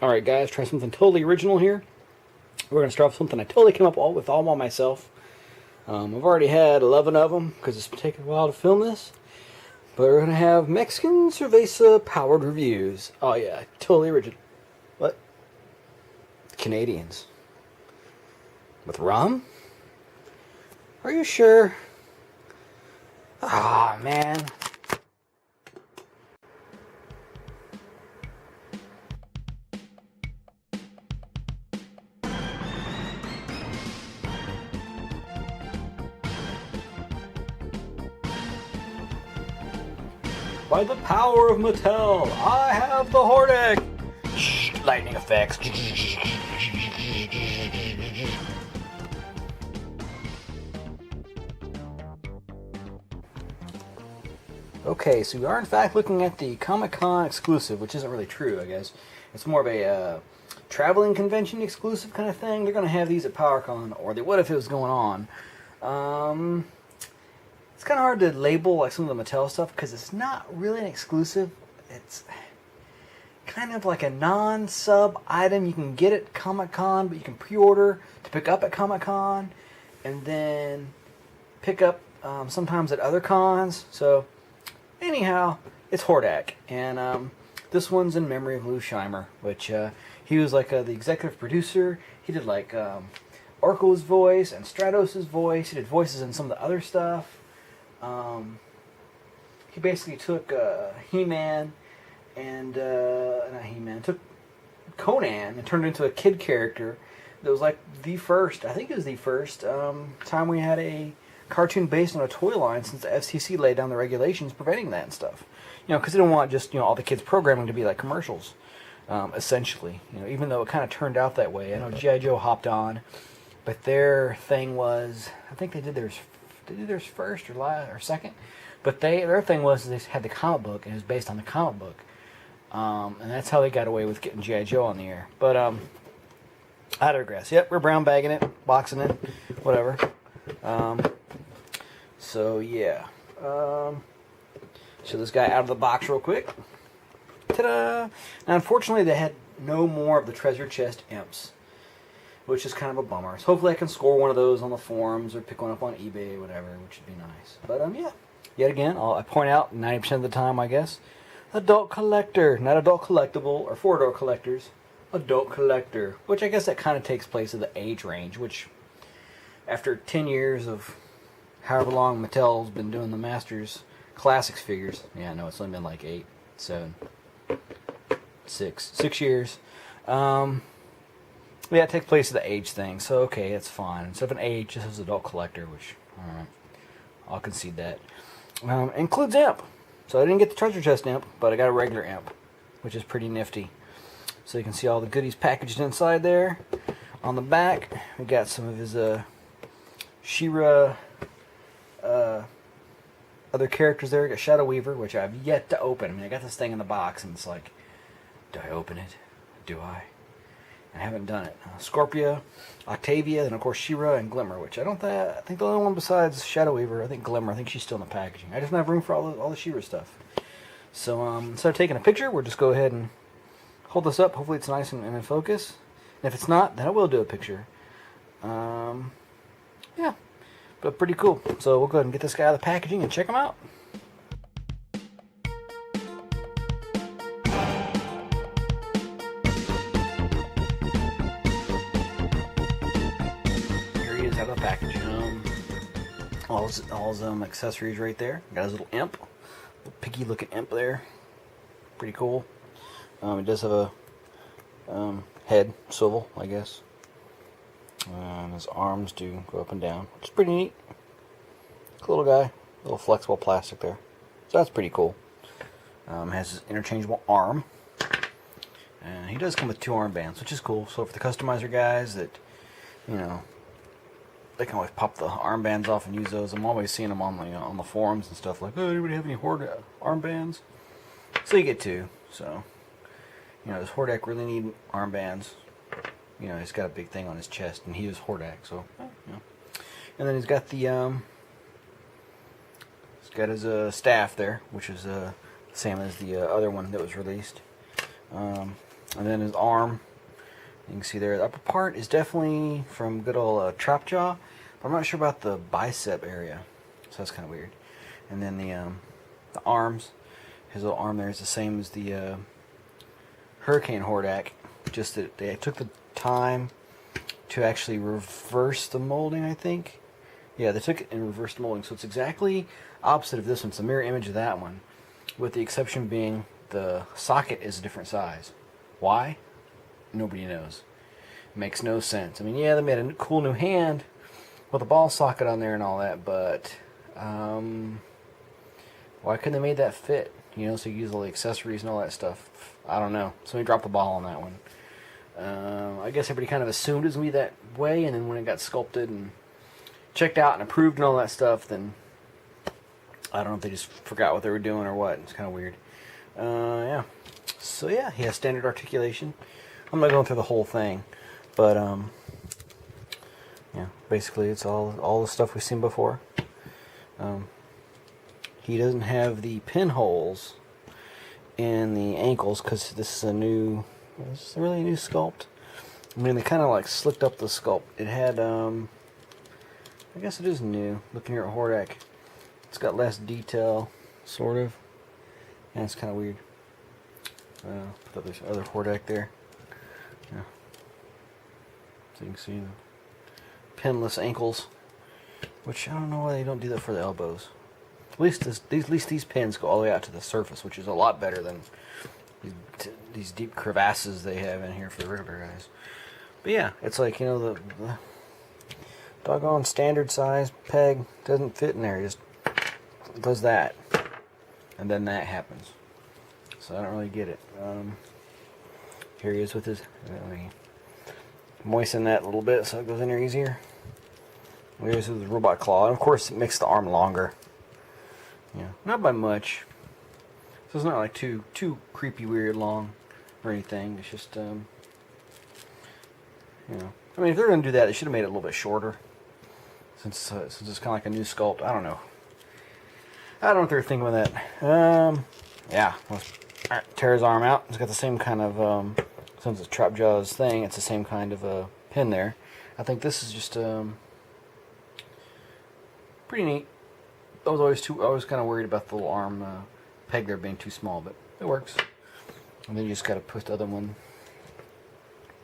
Alright guys, try something totally original here. We're going to start off with something I totally came up with all by myself. I've already had 11 of them because it's taken a while to film this. But we're going to have Mexican cerveza powered reviews. Oh yeah, totally original. What? Canadians. With rum? Are you sure? Ah, man. By the power of Mattel, I have the Hordak! Lightning effects. Okay, so we are in fact looking at the Comic-Con exclusive, which isn't really true, I guess. It's more of a traveling convention exclusive kind of thing. They're going to have these at PowerCon, or they would if it was going on. It's kind of hard to label like some of the Mattel stuff because it's not really an exclusive. It's kind of like a non-sub item. You can get at Comic-Con, but you can pre-order to pick up at Comic-Con, and then pick up sometimes at other cons. So anyhow, it's Hordak, and this one's in memory of Lou Scheimer, which he was like the executive producer. He did like Orko's voice and Stratos' voice. He did voices in some of the other stuff. He basically took He-Man and not He-Man, took Conan and turned it into a kid character that was like the first, I think it was the first time we had a cartoon based on a toy line since the FCC laid down the regulations preventing that and stuff. You know, because they don't want just, all the kids programming to be like commercials, essentially. Even though it kind of turned out that way. I know G.I. Joe hopped on, but their thing was, I think they did theirs first or second, but their thing was they had the comic book and it was based on the comic book, and that's how they got away with getting G.I. Joe on the air. But I digress. Yep, we're brown bagging it, boxing it, whatever. So yeah, show this guy out of the box real quick. Ta-da! Now unfortunately they had no more of the treasure chest imps, which is kind of a bummer. So hopefully I can score one of those on the forums or pick one up on eBay or whatever, which would be nice. But yeah, yet again, I point out 90% of the time, I guess, adult collector, not adult collectible or for adult collectors, adult collector, which I guess that kind of takes place of the age range, which after 10 years of however long Mattel's been doing the Masters Classics figures, yeah, no, it's only been like 8, 7, 6 years. Yeah, it takes place of the age thing, so okay, it's fine. Instead of an age, this is adult collector, which, alright, I'll concede that. Includes imp. So I didn't get the treasure chest imp, but I got a regular imp, which is pretty nifty. So you can see all the goodies packaged inside there. On the back, we got some of his She-Ra other characters there. We got Shadow Weaver, which I've yet to open. I mean, I got this thing in the box, and it's like, do I open it? Do I? I haven't done it. Scorpia, Octavia, and of course She-Ra and Glimmer, which I think the only one besides Shadow Weaver, I think Glimmer, I think she's still in the packaging. I just don't have room for all the She-Ra stuff. So instead of taking a picture, we'll just go ahead and hold this up. Hopefully it's nice and in focus. And if it's not, then I will do a picture. Yeah, but pretty cool. So we'll go ahead and get this guy out of the packaging and check him out. Out of the package. All his accessories right there. Got his little imp, little piggy looking imp there. Pretty cool. It does have a head swivel, I guess. And his arms do go up and down, which is pretty neat. Cool little guy, little flexible plastic there. So that's pretty cool. Has his interchangeable arm, and he does come with 2 armbands, which is cool. So for the customizer guys that, they can always pop the armbands off and use those. I'm always seeing them on the forums and stuff like, oh, anybody have any Hordak armbands? So you get 2. So, does Hordak really need armbands? He's got a big thing on his chest, and he is Hordak, so, And then he's got his staff there, which is the same as the other one that was released. And then his arm, you can see there, the upper part is definitely from good old Trap Jaw, but I'm not sure about the bicep area, so that's kind of weird. And then the arms, his little arm there is the same as the Hurricane Hordak, just that they took the time to actually reverse the molding, I think. Yeah, they took it and reversed the molding, so it's exactly opposite of this one. It's a mirror image of that one, with the exception being the socket is a different size. Why? Nobody knows. It makes no sense. I mean, yeah, they made a cool new hand with a ball socket on there and all that, but why couldn't they made that fit? You know, so you use all the accessories and all that stuff. I don't know. Somebody dropped the ball on that one. I guess everybody kind of assumed it was going to be that way, and then when it got sculpted and checked out and approved and all that stuff, then I don't know if they just forgot what they were doing or what. It's kind of weird. Yeah. So yeah, he has standard articulation. I'm not going through the whole thing, but yeah, basically it's all the stuff we've seen before. He doesn't have the pinholes in the ankles because this is a really new sculpt. I mean, they kind of like slicked up the sculpt. It had, I guess it is new. Looking here at Hordak, it's got less detail, sort of, and it's kind of weird. Put up this other Hordak there. Yeah. So you can see the pinless ankles, which I don't know why they don't do that for the elbows. At least these pins go all the way out to the surface, which is a lot better than these deep crevasses they have in here for the regular guys. But yeah, it's like, you know, the doggone standard size peg doesn't fit in there. It just does that, and then that happens. So I don't really get it. Here he is with his. Let me moisten that a little bit so it goes in there easier. Here's his robot claw, and of course it makes the arm longer. Yeah, not by much. So it's not like too creepy, weird, long, or anything. It's just, you know. I mean, if they're gonna do that, they should have made it a little bit shorter. Since it's kind of like a new sculpt. I don't know. I don't know what they're thinking with that. Yeah. Alright, tear his arm out. It's got the same kind of, since it's Trap Jaw's thing, it's the same kind of pin there. I think this is just pretty neat. I was kind of worried about the little arm peg there being too small, but it works. And then you just got to put the other one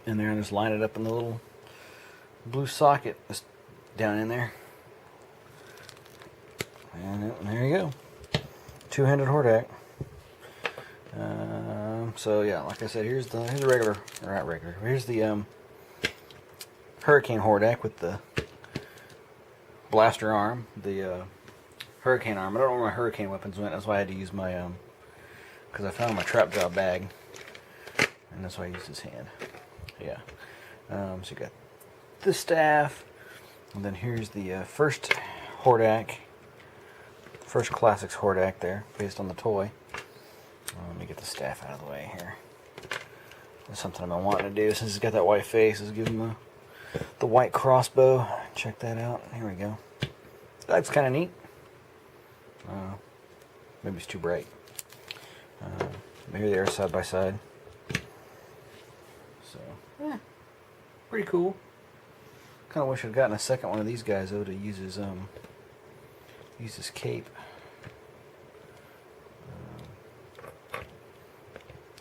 in there and just line it up in the little blue socket just down in there. And there you go. Two-handed Hordak. So yeah, like I said, here's the regular, or not regular. Here's the Hurricane Hordak with the blaster arm, the Hurricane arm. I don't know where my Hurricane weapons went. That's why I had to use my because I found my Trap Jaw bag, and that's why I used his hand. Yeah. So you got the staff, and then here's the first Hordak, first Classics Hordak there, based on the toy. Let me get the staff out of the way here. That's something I've been wanting to do since it's got that white face. Is give him the white crossbow. Check that out. Here we go. That's kind of neat. Maybe it's too bright. Maybe they are side by side. So, pretty cool. Kind of wish I'd gotten a second one of these guys though to use his cape.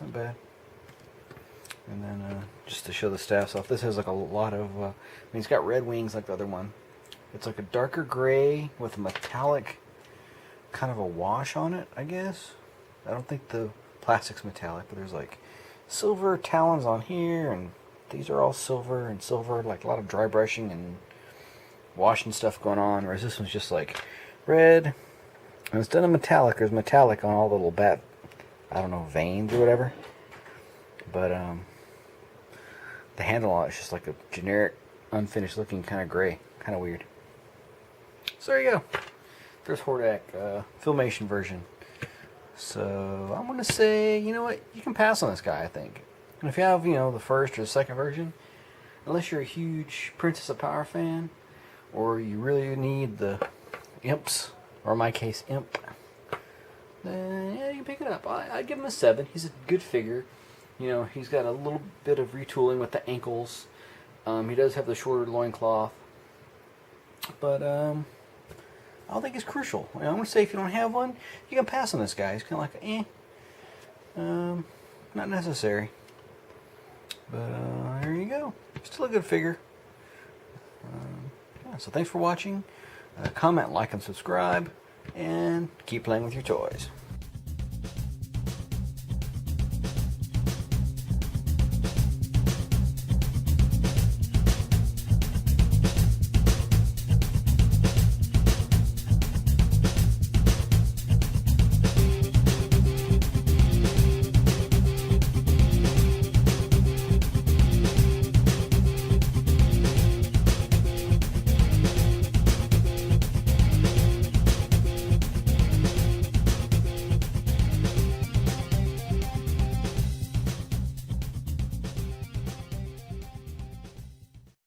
Not bad. And then just to show the staffs off, this has like a lot of. I mean, it's got red wings like the other one. It's like a darker gray with a metallic kind of a wash on it, I guess. I don't think the plastic's metallic, but there's like silver talons on here, and these are all silver and silver, like a lot of dry brushing and washing stuff going on, whereas this one's just like red. And instead of metallic, there's metallic on all the little I don't know, veins or whatever. But the handle on it's just like a generic, unfinished looking kind of gray. Kind of weird. So there you go. There's Hordak, Filmation version. So I'm going to say, you know what, you can pass on this guy, I think. And if you have, you know, the first or the second version, unless you're a huge Princess of Power fan, or you really need the imps, or in my case, imp, then yeah, you can pick it up. I'd give him a 7. He's a good figure. You know, he's got a little bit of retooling with the ankles. He does have the shorter loincloth. But I don't think it's crucial. I'm going to say if you don't have one, you can pass on this guy. He's kind of like, not necessary. But there you go. Still a good figure. Yeah, so thanks for watching. Comment, like, and subscribe. And keep playing with your toys.